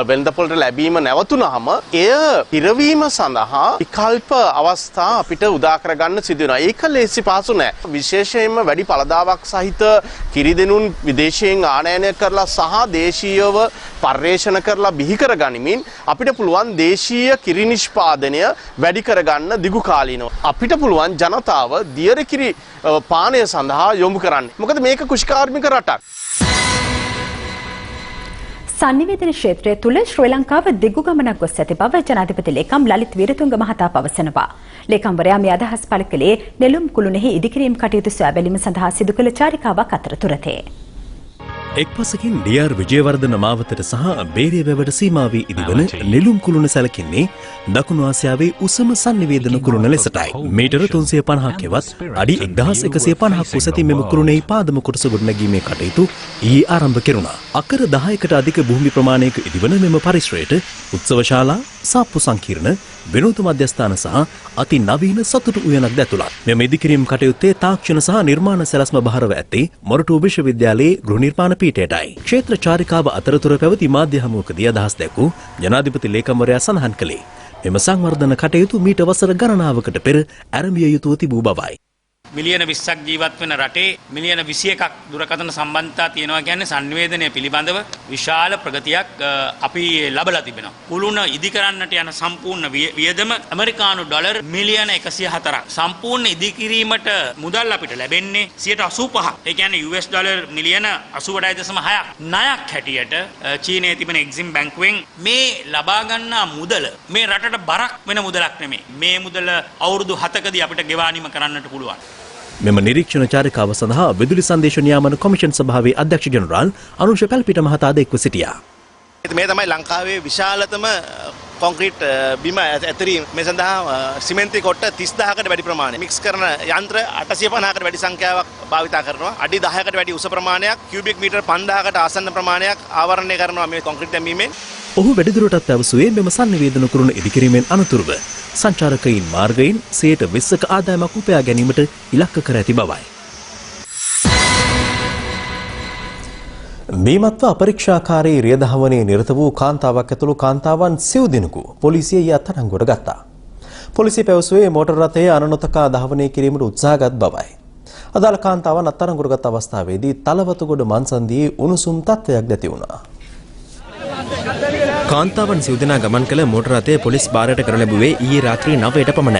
වෙළඳපොළට ලැබීම නැවතුනහම එය පිරවීම සඳහා විකල්ප අවස්ථා අපිට උදා කරගන්න සිදු වෙනවා. ඒක ලේසි පහසු නෑ. විශේෂයෙන්ම වැඩි පළදාවක් සහිත කිරිදෙනුන් විදේශයෙන් ආනයනය කරලා සහ දේශීයව පර්යේෂණ කරලා බිහි කරගනිමින් අපිට පුළුවන් දේශීය කිරි නිෂ්පාදනය වැඩි කරගන්න දිගු කාලීනව. අපිට පුළුවන් ජනතාව දියර කිරි පානය සඳහා යොමු කරන්න. මොකද මේක කෘෂිකාර්මික රටක්. සංනිවේදන ක්ෂේත්‍රය තුළ ශ්‍රී ලංකාව දිගු ගමනක් ගොස් ඇති බව ජනාධිපති ලේකම් ලලිත් වීරතුංග මහතා පවසනවා. ලේකම්වරයා මේ අදහස් පළ කළේ නෙළුම් කුළුණෙහි ඉදිකිරීම් කටයුතු සොයා බැලීම සඳහා සිදු කළ චාරිකාවක් අතරතුරතේ. එක්පසකින් ඩී.ආර්. විජයවර්ධන මාවතට සහ බේරිය වැවට සීමා වී ඉදිවන නෙළුම් කුළුණ සැලකෙන්නේ දකුණු ආසියාවේ උසම සංනිවේදන කුළුණ ලෙසටයි. මීටර 350ක් හෙවත් අඩි 1150ක් උස ඇති මෙම කුළුණෙහි පාදම කොටස ගොඩනැගීමේ කටයුතු ඊයේ ආරම්භ කෙරුණා. අකර 10කට අධික භූමි ප්‍රමාණයක ඉදිවන මෙම පරිශ්‍රයට උත්සවශාලා, සාප්පු සංකීර්ණ, විනෝද මධ්‍යස්ථාන සහ අති නවීන සතුටු උයනක් දැතුළත්. මෙම ඉදිකිරීම් කටයුත්තේ තාක්ෂණ සහ නිර්මාණ සැලැස්ම බහරව ඇත්තේ මොරටුව විශ්වවිද්‍යාලයේ ගෘහ නිර්මාණ පීඨයටයි. ක්ෂේත්‍ර චාරිකාව අතරතුර පැවති මාධ්‍ය හමුවකදී අදහස් දැක්වූ ජනාධිපති ලේකම්වරයා සඳහන් කළේ මෙම සංවර්ධන කටයුතු මීට වසර ගණනාවකට පෙර ආරම්භ යුතුව තිබූ බවයි. මිලියන 20ක් ජීවත් වෙන රටේ මිලියන 21ක් දුරකථන සම්බන්ධතා තියෙනවා කියන්නේ සංනිවේදනය පිළිබඳව විශාල ප්‍රගතියක් අපි ලබලා තිබෙනවා. කුළුණ ඉදි කරන්නට යන සම්පූර්ණ වියදම ඇමරිකානු ඩොලර් මිලියන 104ක්. සම්පූර්ණ ඉදි කිරීමට මුදල් අපිට ලැබෙන්නේ 85%. ඒ කියන්නේ US ඩොලර් මිලියන 88.6ක්. ණයක් හැටියට චීනයේ තිබෙන එක්සිම් බැංකුවෙන් මේ ලබා ගන්නා මුදල මේ රටට බරක් වෙන මුදලක් නෙමෙයි. මේ මුදල අවුරුදු 7කදී අපිට ගෙවානීම කරන්නට පුළුවන්. මෙම නිරීක්ෂණ චාරිකාව සඳහා විදුලි සංදේශ නියාමන කොමිෂන් සභාවේ අධ්‍යක්ෂ ජනරාල් අනුෂ පැල්පිට මහතා එක්ව සිටියා. මේ තමයි ලංකාවේ විශාලතම කොන්ක්‍රීට් බිම ඇතරීම. මේ සඳහා සිමෙන්ති කොට්ට 30000කට වැඩි ප්‍රමාණයක් මික්ස් කරන යන්ත්‍ර 850කට වැඩි සංඛ්‍යාවක් භාවිතා කරනවා. අඩි 10කට වැඩි උස ප්‍රමාණයක්, කියුබික් මීටර් 5000කට ආසන්න ප්‍රමාණයක් ආවරණය කරනවා මේ කොන්ක්‍රීට් දැමීමෙන්. ඔහු වැඩිදුරටත් පැවසුවේ මෙම සංනිවේදන කුළුණ ඉදිකිරීමෙන් අනතුරුව සංචාරකයින් මාර්ගයෙන් 20%ක ආදායමක් උපයා ගැනීමට ඉලක්ක කර ඇති බවයි. බීමත්ව අපරීක්ෂාකාරී රියදහවනේ නිරත වූ කාන්තාවක් ඇතුළු කාන්තාවන් සිව් දිනකු පොලිසිය අත්අඩංගුවට ගත්තා. පොලිසිය පැවසුවේ මෝටර් රථයේ අනනොතකා දහවනය කිරීමට උත්සාහගත් බවයි. අදාළ කාන්තාවන් අත්අඩංගුවට ගත් අවස්ථාවේදී තලවතුගොඩ මන්සන්දියේ උණුසුම් තත්ත්වයක් දැති වුණා. කාන්තාවන් සිව් දෙනා ගමන් කළ මෝටර් රථය පොලිස් භාරයට කර ලැබුවේ ඊයේ රාත්‍රී 9ට පමණ.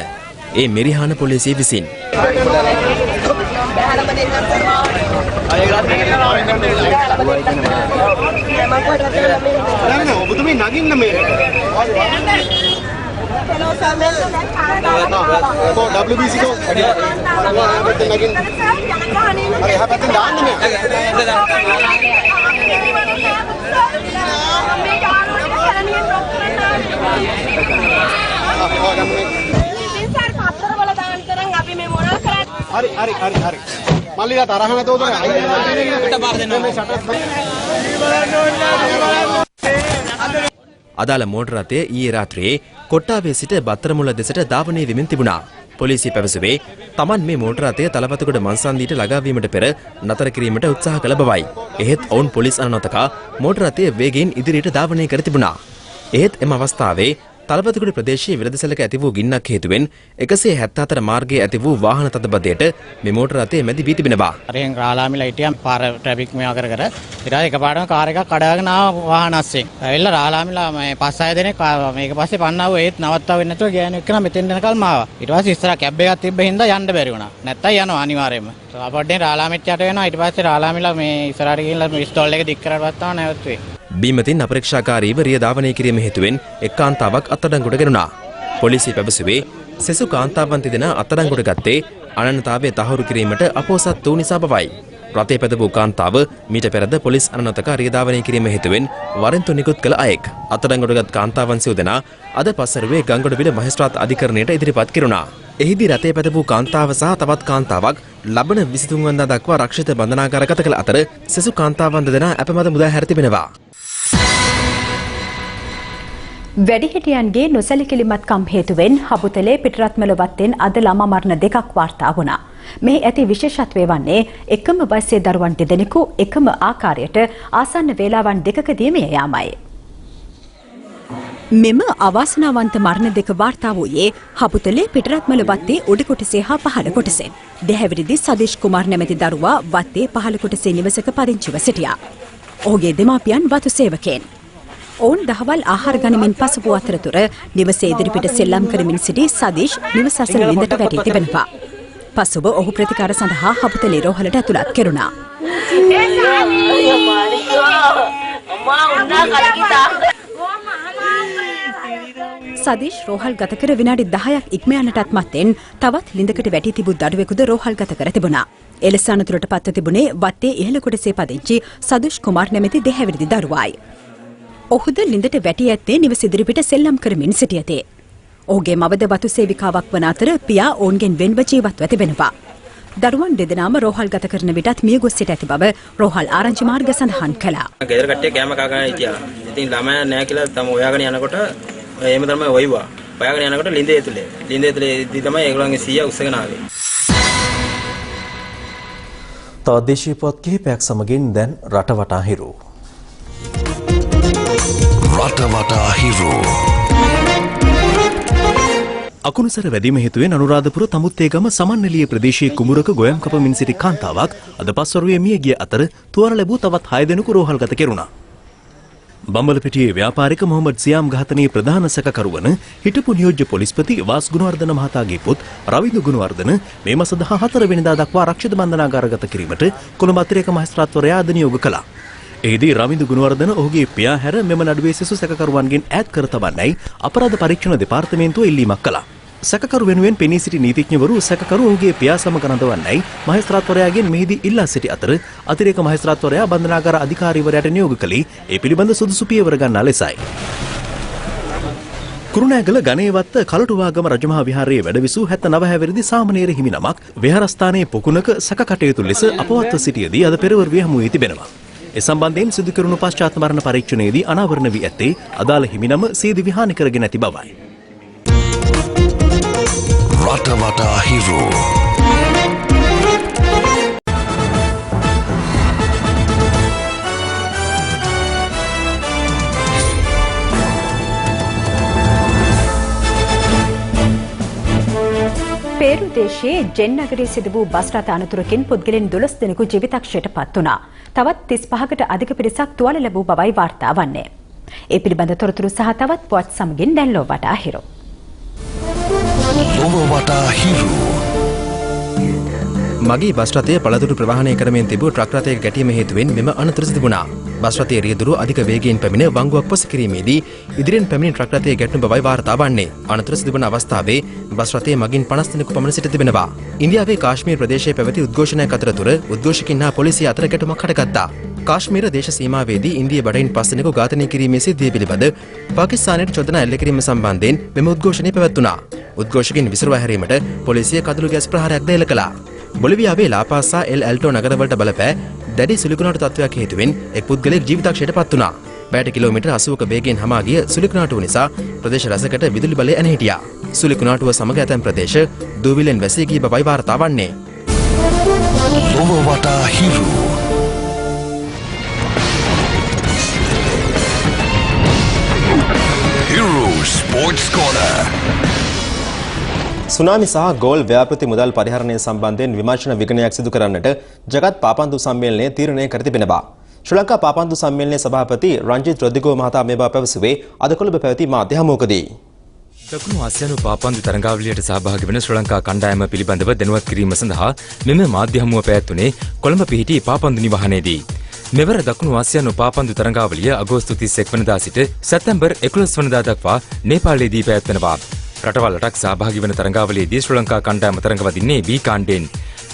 ඒ මෙරිහාන පොලිසිය විසින්. ඔබතුමී නගින්න මේ WBC කෝ නගින්න අර එහා පැත්තෙන් දාන්න මේ හරි මල්ලිලා තරහ නැතෝද අදාළ මෝටර් රථය ඊයේ රාත්‍රියේ කොට්ටාවේ සිට බත්තරමුල්ල දෙසට ධාවනය වෙමින් තිබුණා. පොලිසිය පැවසුවේ තමන් මේ මෝටර් රථය තලවතුගොඩ මන්සන්දියට ළඟා වීමට පෙර නතර කිරීමට උත්සාහ කළ බවයි. එහෙත් ඔවුන් පොලිස් අනනතකා මෝටර් රථය වේගයෙන් ඉදිරියට ධාවනය කර තිබුණා. එහෙත් එම අවස්ථාවේ තලපතිගොඩ ප්‍රදේශයේ විරදසැලක ඇති වූ ගින්නක් හේතුවෙන් 174 මාර්ගයේ ඇති වූ වාහන තදබදයට මේ මෝටර් රථය මැදි වී තිබෙනවා. අරෙන් රාලාමිලා හිටියම් පාර ට්‍රැෆික් මේවා කර ඊට පස්සේ එකපාරටම කාර් එකක් කඩාගෙන ආව වාහන අස්සෙන්. ඇවිල්ලා රාලාමිලා මේ 5-6 දෙනෙක් මේක පස්සේ පන්නව ඒත් නවත්තා වෙන්නේ නැතුව ගෑනු එක්කන මෙතෙන් යනකල්ම ආවා. ඊට පස්සේ ඉස්සරහ කැබ් එකක් තිබ්බ හින්දා යන්න බැරි වුණා. නැත්තම් යනවා අනිවාර්යයෙන්ම. අපඩෙන් රාලාමිට යට වෙනවා. ඊට පස්සේ රාලාමිලා මේ ඉස්සරහට ගිහිල්ලා පිස්තෝල් එක දික් කරලා පස්සාව නැවතුවේ. බීමතින් අපරීක්ෂාකාරීව රිය ධාවනය කිරීම හේතුවෙන් එක් කාන්තාවක් අත්අඩංගුවට ගෙනුණා. පොලිසිය පැවසුවේ සෙසු කාන්තාවන් තිදෙනා අත්අඩංගුවට ගත්තේ අනන්‍යතාවය තහවුරු කිරීමට අපොහසත් වූ නිසා බවයි. රථය පැද වූ කාන්තාව මීට පෙරද පොලිස් අනනතක රිය ධාවනය කිරීම හේතුවෙන් වරෙන්තු නිකුත් කළ අයෙක්. අත්අඩංගුවටගත් කාන්තාවන් සිව් දෙනා අද පස්වරුවේ ගංගොඩවිල මහේස්ත්‍රාත් අධිකරණයට ඉදිරිපත් කෙරුණා. එහිදී රථය පැද වූ කාන්තාව සහ තවත් කාන්තාවක් ලබන 23 වනදා දක්වා රක්ෂිත බන්ධනාගාරගත කළ අතර සෙසු කාන්තාවන් දෙදෙනා අපමද මුදා හැර තිබෙනවා. වැඩිහිටියන්ගේ නොසැලකිලිමත්කම් හේතුවෙන් හබුතලේ පිටරත්මල වත්තෙන් අද ළමා මරණ දෙකක් වාර්තා වුණා. මේ ඇති විශේෂත්වය වන්නේ එකම වයසේ දරුවන් දෙදෙනෙකු එකම ආකාරයට ආසන්න වේලාවන් දෙකකදී මිය යාමයි. මෙම අවාසනාවන්ත මරණ දෙක වාර්තා වූයේ හබුතලේ පිටරත්මල වත්තේ උඩ කොටසේ හා පහළ කොටසෙන්. දෙහැවිරිදි සදීෂ් කුමාර් නැමැති දරුවා වත්තේ පහළ කොටසේ නිවසක පදිංචිව සිටියා. ඔහුගේ දෙමාපියන් වතු සේවකයන්. ඔවුන් දහවල් ආහාර ගනිමින් පසුපු අතරතුර නිවසේ ඉදිරිපිට සෙල්ලම් කරමින් සිටි සදීෂ් නිවස අසල ළිඳට වැටී තිබෙනවා. පසුව ඔහු ප්‍රතිකාර සඳහා හබුතලේ රෝහලට ඇතුළත් කෙරුණා. සදීෂ් රෝහල් ගත කර විනාඩි 10ක් ඉක්ම යන්නටත් මත්තෙන් තවත් ළිඳකට වැටී තිබූ දරුවෙකුද රෝහල් ගත කර තිබුණා. එලෙස අනතුරට පත්ව තිබුණේ වත්තේ ඉහළ කොටසේ පදිංචි සදීෂ් කුමාර් නැමැති දෙහැවිරිදි දරුවායි. ඔහුද ළිඳට වැටී ඇත්තේ නිවස ඉදිරිපිට සෙල්ලම් කරමින් සිටියතේ. ඔහුගේ මවද වතු සේවිකාවක් වන අතර පියා ඔවුන්ගෙන් වෙන්ව ජීවත්ව තිබෙනවා. දරුවන් දෙදෙනාම රෝහල් ගත කරන විටත් මිය ගොස් සිට ඇති බව රෝහල් ආරංචි මාර්ග සඳහන් කළා. ගෙදර කට්ටිය කෑම කාගෙන හිටියා. ඉතින් ළමයා නැහැ කියලා තම හොයාගෙන යනකොට එහෙම තමයි වයිවා. හොයාගෙන යනකොට ළිඳේ ඇතුලේ ඉදී තමයි ඒගොල්ලන්ගේ සීයා උස්සගෙන ආවේ. තවත් දේශීය පොත් කිහිපයක් සමගින් දැන් රටවටා හිරු. රටවටා හිරු. අකුණුසර වැදීම හේතුවෙන් අනුරාධපුර තමුත්තේගම සමන්නෙලිය ප්‍රදේශයේ කුඹුරක ගොයම් කපමින් සිටි කාන්තාවක් අද පස්වරුවේ මිය ගිය අතර තුවාල ලැබූ තවත් 6 දෙනෙකු රෝහල්ගත කෙරුණා. බම්බලපිටියේ ව්‍යාපාරික මොහමඩ් සියාම් ඝාතනයේ ප්‍රධාන සැකකරු වන හිටපු නියෝජ්‍ය පොලිස්පති වාස් ගුණවර්ධන මහතාගේ පුත් රවිදු ගුණවර්ධන මේ මාස 14 වෙනිදා දක්වා ආරක්ෂිත බන්ධනාගාරගත කිරීමට කොළඹ අතිරේක මහේස්ත්‍රාත්වරයා අද නියෝග කළා. එහිදී රවිදු ගුණවර්ධන ඔහුගේ පියා හැර මෙම නඩුවේ සිසු සැකකරුවන්ගෙන් ඈත් කර තබන්නයි අපරාධ පරීක්ෂණ දෙපාර්තමේන්තුව ඉල්ලීමක් කළා. සැකකරු වෙනුවෙන් පෙනී සිටි නීතිඥවරු සැකකරු ඔහුගේ පියා සමග රඳවන්නයි මහේස්ත්‍රාත්වරයාගෙන් මෙහිදී ඉල්ලා සිටි අතර අතිරේක මහේස්ත්‍රාත්වරයා බන්ධනාගාර අධිකාරීවරයාට නියෝග කළේ ඒ පිළිබඳ සුදුසු පියවර ගන්නා ලෙසයි. කුරුණෑගල ගණේවත්ත කලටුවාගම රජමහා විහාරයේ වැඩවිසූ 79 හැවිරිදි සාමණේර හිමි නමක් විහාරස්ථානයේ පොකුණක සැකකටයුතු ලෙස අපවත්ව සිටියදී අද පෙරවරුවේ හමු වී තිබෙනවා. ඒ සම්බන්ධයෙන් සිදු කෙරුණු පශ්චාත් මරණ පරීක්ෂණයේදී අනාවරණ වී ඇත්තේ අදාළ හිමිනම සීදි විහානි කරගෙන ඇති බවයි. රටවටා හිරු. පේරු දේශයේ ජෙන් නගරයේ සිදු වූ බස් රථ අනතුරකින් පුද්ගලයන් 12 දෙනෙකු ජීවිතක්ෂයට පත් වුණා. තවත් 35කට අධික පිරිසක් තුවාල ලැබූ බවයි වාර්තා වන්නේ. ඒ පිළිබඳ තොරතුරු සහ තවත් පුවත් සමගින් දැන් ලොව වටා හිරු. ලොව වටා හිරු. මගී බස් රථය පළතුරු ප්‍රවාහනය කරමින් තිබූ ට්‍රක් රථයක ගැටීම හේතුවෙන් මෙම අනතුර සිදු වුණා. බස් රථයේ රියදුරු අධික වේගයෙන් පැමිණ වංගුවක් පස කිරීමේදී ඉදිරියෙන් පැමිණි ට්‍රක් රථයේ ගැටුණු බවයි වාර්තා වන්නේ. අනතුර සිදු වන අවස්ථාවේ බස් රථයේ මගින් 50 දෙනෙකු පමණ සිට තිබෙනවා. ඉන්දියාවේ කාශ්මීර ප්‍රදේශයේ පැවති උද්ඝෝෂණයක් අතරතුර උද්ඝෝෂකින් හා පොලිසිය අතර ගැටුමක් හටගත්තා. කාශ්මීර දේශ සීමාවේදී ඉන්දිය බඩයින් 5 දෙනෙකු ඝාතනය කිරීමේ සිද්ධිය පිළිබඳ පාකිස්තානයට චෝදනා එල්ල කිරීම සම්බන්ධයෙන් මෙම උද්ඝෝෂණය පැවැත්වුණා. උද්ඝෝෂකින් විසිරුවා හැරීමට පොලිසිය කඳුළු ගෑස් ප්‍රහාරයක් ද එල්ල කළා. බොලිවියාවේ ලාපාසා එල් ඇල්ටෝ නගරවලට බලපෑ දැඩි සුළුකුණාටු තත්ත්වයක් හේතුවෙන් එක් පුද්ගලයෙක් ජීවිතක්ෂයට පත් වුණා. පැයට කිලෝමීටර් 80ක වේගයෙන් හමා ගිය සුළුකුණාටුව නිසා ප්‍රදේශ රැසකට විදුලි බලය ඇන හිටියා. සුළුකුණාටුව සමග ඇතැම් ප්‍රදේශ දූවිලෙන් වැසී ගිය බවයි වාර්තා වන්නේ. ලොව වටා හිරු. Hero Sports Corner. සුනාමි සහ ගෝල් ව්‍යාපෘති මුදල් පරිහරණය සම්බන්ධයෙන් විමර්ශන විගණනයක් සිදු කරන්නට ජගත් පාපන්දු සම්මේලනය තීරණය කර තිබෙනවා. ශ්‍රී ලංකා පාපන්දු සම්මේලනයේ සභාපති රංජිත් රොදිගෝ මහතා මේ බව පැවසුවේ අද කොළඹ පැවති මාධ්‍ය හමුවකදී. දකුණු ආසියානු පාපන්දු තරඟාවලියට සහභාගී වන ශ්‍රී ලංකා කණ්ඩායම පිළිබඳව දැනුවත් කිරීම සඳහා මෙම මාධ්‍ය හමුව පැවැත්වුණේ කොළඹ පිහිටි පාපන්දු නිවහනේදී. මෙවර දකුණු ආසියානු පාපන්දු තරඟාවලිය අගෝස්තු 31 වනදා සිට සැප්තැම්බර් 11 වනදා දක්වා නේපාලයේදී පැවැත්වෙනවා. රටවල් 8ක් සහභාගී වන තරඟාවලියේදී ශ්‍රී ලංකා කණ්ඩායම තරඟ වදින්නේ B කාණ්ඩයෙන්.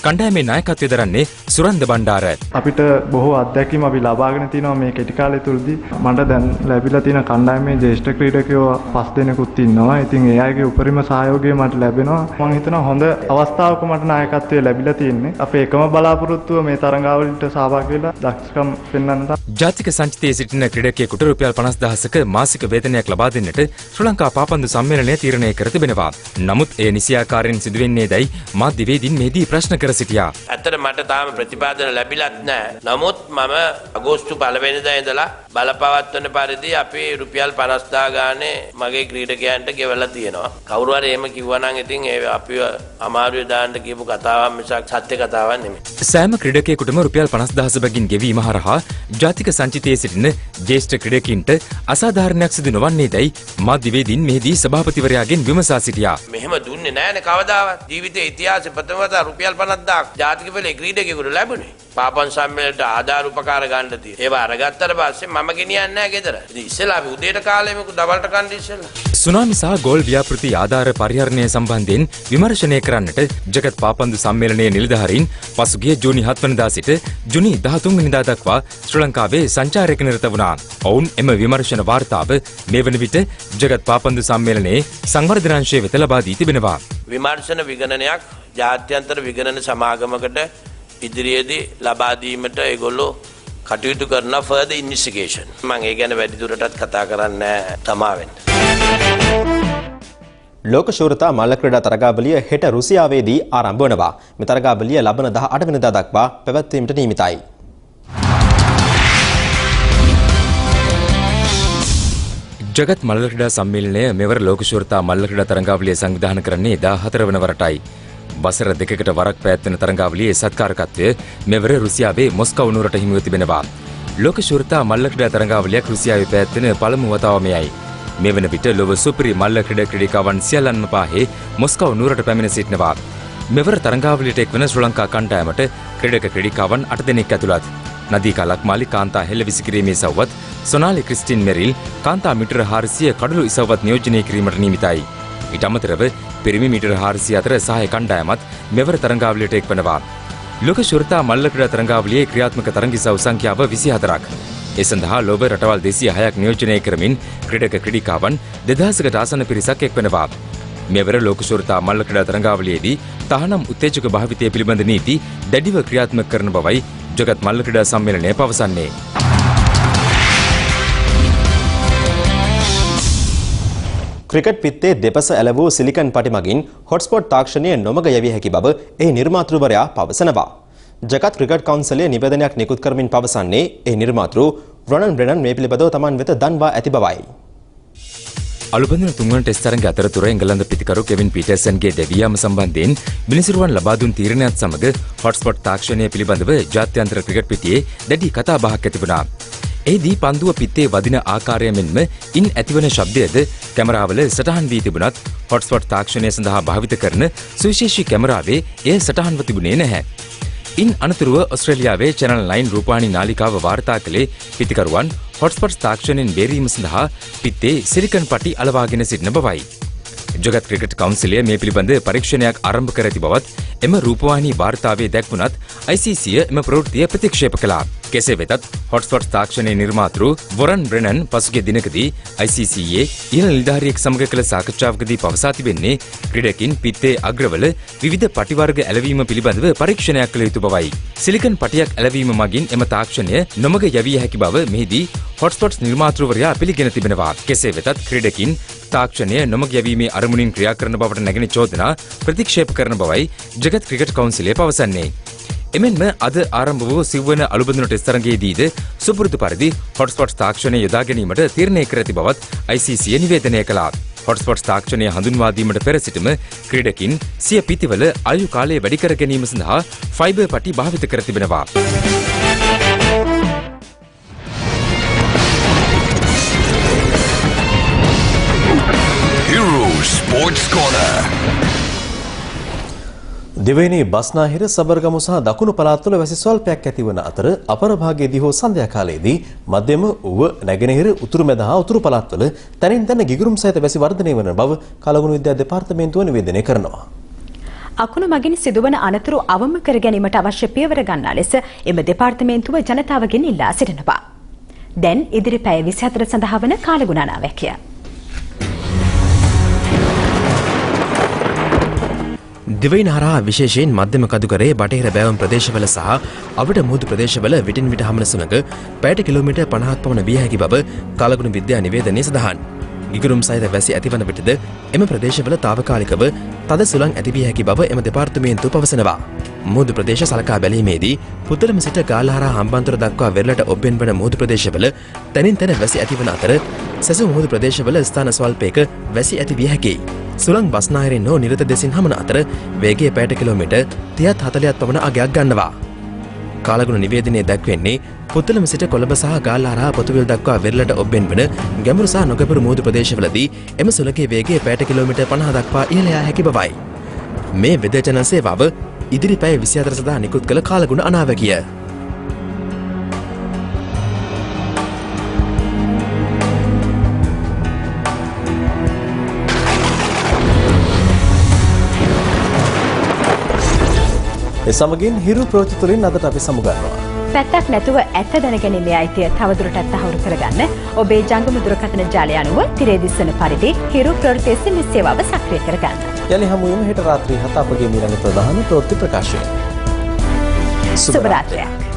කණ්ඩායමේ නායකත්වය දරන්නේ සුරන්ද බණ්ඩාර. අපිට බොහෝ අත්දැකීම් අපි ලබාගෙන තිනවා මේ කෙටි කාලය තුලදී. මට දැන් ලැබිලා තියෙන කණ්ඩායමේ ज्येष्ठ ක්‍රීඩකයෝ 5 දෙනෙකුත් ඉන්නවා. ඉතින් ඒ අයගේ උපරිම සහයෝගය මට ලැබෙනවා. මම හිතනවා හොඳ අවස්ථාවක මට නායකත්වය ලැබිලා තියෙන්නේ. අපේ එකම බලාපොරොත්තුව මේ තරඟාවලියට සහභාගී වෙලා දක්ෂකම් පෙන්වන්න. ජාතික සංචිතයේ සිටින ක්‍රීඩකයෙකුට රුපියල් 50000ක මාසික වේතනයක් ලබා දෙන්නට ශ්‍රී ලංකා පාපන්දු සම්මේලනය තීරණය කර තිබෙනවා. නමුත් එය නිසියාකාරයෙන් සිදු වෙන්නේදයි මාධ්‍යවේදීන් මෙහිදී ප්‍රශ්න කර සිටියා. ඇත්තට මට තාම ප්‍රතිපාදන ලැබිලත් නැහැ. නමුත් මම අගෝස්තු 1 වෙනිදා ඉඳලා බලපවත්වන පරිදි අපි රුපියල් 50000 ගානේ මගේ ක්‍රීඩකයන්ට ගෙවලා තියෙනවා. කවුරු හරි එහෙම කිව්වා නම් ඉතින් ඒ අපිව අමාරුවේ දාන්න කියපු කතාවක් මිසක් සත්‍ය කතාවක් නෙමෙයි. සෑම ක්‍රීඩකයෙකුටම රුපියල් 50000 බැගින් ගෙවීම හරහා ජාතික සංචිතයේ සිටින ජ්‍යෙෂ්ඨ ක්‍රීඩකයින්ට අසාධාරණයක් සිදු නොවන්නේදයි මාධ්‍යවේදීන් මෙහිදී සභාපතිවරයාගෙන් විමසා සිටියා. මෙහෙම දුන්නේ නැහැනේ කවදාවත්. ජීවිතයේ ඉතිහාසයේ ප්‍රථම වතාවට රුපියල් 50000ක් ජාතික පෙළේ ක්‍රීඩකයෙකුට ලැබුණේ. පාපන් සම්මේලනයට ආධාර උපකාර ගන්න තියෙනවා. ඒව අරගත්තට පස්සේ මම ගෙනියන්නේ නැහැ ගෙදර. ඉතින් ඉස්සෙල්ලා අපි උදේට කාලේ මේක දවල්ට කන්න ඉස්සෙල්ලා. සුනාමි සහ ගෝල් ව්‍යාපෘති ආධාර පරිහරණය සම්බන්ධයෙන් විමර්ශනය කරන්නට ජගත් පාපන්දු සම්මේලනයේ නිලධාරීන් පසුගිය ජූනි 7 වෙනිදා සිට ජූනි 13 වෙනිදා දක්වා ශ්‍රී ලංකාවේ සංචාරයක නිරත වුණා. ඔවුන් එම විමර්ශන වාර්තාව මේ වන විට ජගත් පාපන්දු සම්මේලනයේ සංවර්ධනාංශය වෙත ලබා දී තිබෙනවා. විමර්ශන විගණනයක් ජාත්‍යන්තර විගණන සමාගමකට ඉදිරියේදී ලබා දීමට ඒගොල්ලෝ කටයුතු කරන further investigation. මම ඒ ගැන වැඩි දුරටත් කතා කරන්නේ තමාවෙන්. ලෝක ශූරතා මල්ල ක්‍රීඩා තරගාවලිය හෙට රුසියාවේදී ආරම්භ වනවා. මේ තරගාවලිය ලබන 18 වෙනිදා දක්වා පැවැත්වීමට නියමිතයි. ජගත් මල්ල ක්‍රීඩා සම්මේලනය මෙවර ලෝක ශූරතා මල්ල ක්‍රීඩා තරගාවලිය සංවිධානය කරන්නේ 14 වන වරටයි. වසර දෙකකට වරක් පැවැත්වෙන තරගාවලියේ සත්කාරකත්වය මෙවර රුසියාවේ මොස්කව් නුවරට හිමිව තිබෙනවා. ලෝක ශූරතා මල්ල ක්‍රීඩා තරගාවලියක් රුසියාවේ පැවැත්වෙන පළමු වතාව මෙයයි. මේ වන විට ලොව සුපිරි මල්ල ක්‍රීඩකවන් සියල්ලන්ම පාහේ මොස්කව් නුවරට පැමිණ සිටිනවා. මෙවර තරගාවලියට එක්වන ශ්‍රී ලංකා කණ්ඩායමට ක්‍රීඩකවන් 8 දෙනෙක් ඇතුළත්. නදීකා ලක්මාලි කාන්තා හෙළ විසිකිරීමේ ඉසව්වත්, සොනාලි ක්‍රිස්ටින් මෙරිල් කාන්තා මීටර 400 කඩළු ඉසව්වත් නියෝජනය කිරීමට නියමිතයි. ඊට අමතරව පිරිමි මීටර 400 අතර සහාය කණ්ඩායමත් මෙවර තරගාවලියට එක්වනවා. ලෝක ශූරතා මල්ල ක්‍රීඩා තරගාවලියේ ක්‍රියාත්මක තරඟ ඉසව් සංඛ්‍යාව 24ක්. ඒ සඳහා ලෝබ රටවල් 206ක් නියෝජනය කරමින් ක්‍රීඩකවන් 2000කට ආසන්න පිරිසක් එක්වනවා. මෙවර ලෝක ශූරතා මල්ල ක්‍රීඩා තරගාවලියේදී තහනම් උත්තේජක භාවිතය පිළිබඳ නීති දැඩිව ක්‍රියාත්මක කරන බවයි ජගත් මල්ල ක්‍රීඩා සම්මේලනය පවසන්නේ. ක්‍රිකට් පිත්තේ දෙපස ඇලවූ සිලිකන් පටි මගින් හොට්ස්පොට් තාක්ෂණය නොමග යැවිය හැකි බව එහි නිර්මාතෘවරයා පවසනවා. ජගත් ක්‍රිකට් කවුන්සිලයේ නිවේදනයක් නිකුත් කරමින් පවසන්නේ එහි නිර්මාතෘ රොනන් බ්‍රෙනන් මේ පිළිබඳව තමන් වෙත දන්වා ඇති බවයි. අලුබඳුන තුන්වන ටෙස්ට් තරඟ අතරතුර එංගලන්ත පිතිකරු කෙවින් පීටර්සන්ගේ දෙවියාම සම්බන්ධයෙන් මිනිසුරුවන් ලබා දුන් තීරණයත් සමග හොට්ස්පොට් තාක්ෂණය පිළිබඳව ජාත්‍යන්තර ක්‍රිකට් පිටියේ දැඩි කතාබහක් ඇතිවුණා. එහිදී පන්දුව පිත්තේ වදින ආකාරය මෙන්ම ඉන් ඇතිවන ශබ්දයද කැමරාවල සටහන් වී තිබුණත් හොට්ස්පොට් තාක්ෂණය සඳහා භාවිත කරන සුවිශේෂී කැමරාවේ එය සටහන්ව තිබුණේ නැහැ. ඉන් අනතුරුව ඔස්ට්‍රේලියාවේ චැනල් 9 රූපවාහිනී නාලිකාව වාර්තා කළේ පිතිකරුවන් හොට්ස්පොට් තාක්ෂණයෙන් බේරීම සඳහා පිත්තේ සිලිකන් පටි අලවාගෙන සිටින බවයි. ජගත් ක්‍රිකට් කවුන්සිලය මේ පිළිබඳ පරීක්ෂණයක් ආරම්භ කර ඇති බවත් එම රූපවාහිනී වාර්තාවේ දැක්වුණත් ICC එම ප්‍රවෘත්තිය ප්‍රතික්ෂේප කළා. කෙසේ වෙතත් හොට්ස්පොට් තාක්ෂණයේ නිර්මාතෘ වොරන් බ්‍රෙනන් පසුගිය දිනකදී ICC ඉහළ නිලධාරියෙක් සමග කළ සාකච්ඡාවකදී පවසා තිබෙන්නේ ක්‍රීඩකින් පිත්තේ අග්‍රවල විවිධ පටි වර්ග ඇලවීම පිළිබඳව පරීක්ෂණයක් කළ යුතු බවයි. සිලිකන් පටියක් ඇලවීම මගින් එම තාක්ෂණය නොමග යැවිය හැකි බව මෙහිදී හොට්ස්පොට්ස් නිර්මාතෘවරයා පිළිගෙන තිබෙනවා. කෙසේ වෙතත් ක්‍රීඩකින් තාක්ෂණය නොමග යැවීමේ අරමුණින් ක්‍රියා කරන බවට නැගෙන චෝදනා ප්‍රතික්ෂේප කරන බවයි ජගත් ක්‍රිකට් කවුන්සිලය පවසන්නේ. එමෙන්ම අද ආරම්භ වූ සිව්වන අලුබඳුන ටෙස්ට් තරඟයේදීද සුපුරුදු පරිදි හොට්ස්පොට්ස් තාක්ෂණය යොදා ගැනීමට තීරණය කර ඇති බවත් ICC නිවේදනය කළා. හොට්ස්පොට්ස් තාක්ෂණය හඳුන්වා දීමට පෙර සිටම ක්‍රීඩකින් සිය පිතිවල ආයු කාලය වැඩි කර ගැනීම සඳහා ෆයිබර් පටි භාවිත කර තිබෙනවා. Hero Sports Corner. දෙවැනි බස්නාහිර සබරගමු සහ දකුණු පළාත්වල වැසි ස්වල්පයක් ඇතිවන අතර අපර භාගයේදී හෝ සන්ධ්‍යා කාලයේදී මධ්‍යම ඌව නැගෙනහිර උතුරු මැද හා උතුරු පළාත්වල තනින් තන ගිගුරුම් සහිත වැසි වර්ධනය වන බව කලගුණ විද්‍යා දෙපාර්තමේන්තුව නිවේදනය කරනවා. අකුණු මගින් සිදුවන අනතුරු අවම කර ගැනීමට අවශ්‍ය පියවර ගන්නා ලෙස එම දෙපාර්තමේන්තුව ජනතාවගෙන් ඉල්ලා සිටිනවා. දැන් ඉදිරි පැය 24 සඳහා වන කාලගුණානාවකය. දිවයින හරහා විශේෂයෙන් මධ්‍යම කදුකරේ බටහිර බෑවුම් ප්‍රදේශවල සහ අවට මුහුදු ප්‍රදේශවල විටින් විට හමන සුළඟ පැයට කිලෝමීටර් 50ක් පමණ විය හැකි බව කාලගුණ විද්‍යා නිවේදනයේ සඳහන්. ඉගුරුම් සහිත වැසි ඇතිවන විටද එම ප්‍රදේශවල తాවකාලිකව තද සුළං ඇතිවිය හැකි බව එම දෙපාර්තමේන්තුව පවසනවා. මුහුදු ප්‍රදේශ සලකා බැලීමේදී පුත්තලම සිට ගාල්හරා හම්බන්තොට දක්වා වෙරළට ඔබ්බෙන් වන මුහුදු ප්‍රදේශවල තනින් තන වැසි ඇතිවන අතර සැසු මුහුදු ප්‍රදේශවල ස්ථාන ස්වල්පයක වැසි ඇතිවිය හැකියි. සුළං බස්නාහිරින් හෝ නිරත දෙසින් හමන අතර වේගය පැයට කිලෝමීටර් 30-40ක් පමණ අගයක් ගන්නවා. කාලගුණ නිවේදනයේ දැක්වෙන්නේ පුත්තලම සිට කොළඹ සහ ගාල්හරා පොතුවිල් දක්වා වෙරළට ඔබ්බෙන් වන ගැඹුරු සහ නොගැඹුරු මුහුදු ප්‍රදේශවලදී එම සුළඟේ වේගය පැයට කිලෝමීටර් 50 දක්වා ඉහළ යා හැකි බවයි. මේ වෙදර් චැනල් සේවාව ඉදිරි පැය 24 සඳහා නිකුත් කළ කාලගුණ අනාවැකිය. ඒ සමගින් හිරු ප්‍රවෘත්ති තුලින් අදට අපි සමුගන්නවා. පැත්තක් නැතුව ඇත්ත දැනගැනීමේ අයිතිය තවදුරටත් තහවුරු කරගන්න ඔබේ ජංගම දුරකථන ජාලය අනුව තිරේ දිස්වන පරිදි හිරු ප්‍රවෘත්ති SMS සේවාව සක්‍රිය කරගන්න. යලි හමු වෙමු හෙට රාත්‍රී 7 අපගේ ඊළඟ ප්‍රධාන ප්‍රවෘත්ති ප්‍රකාශය. සුබ රාත්‍රියක්.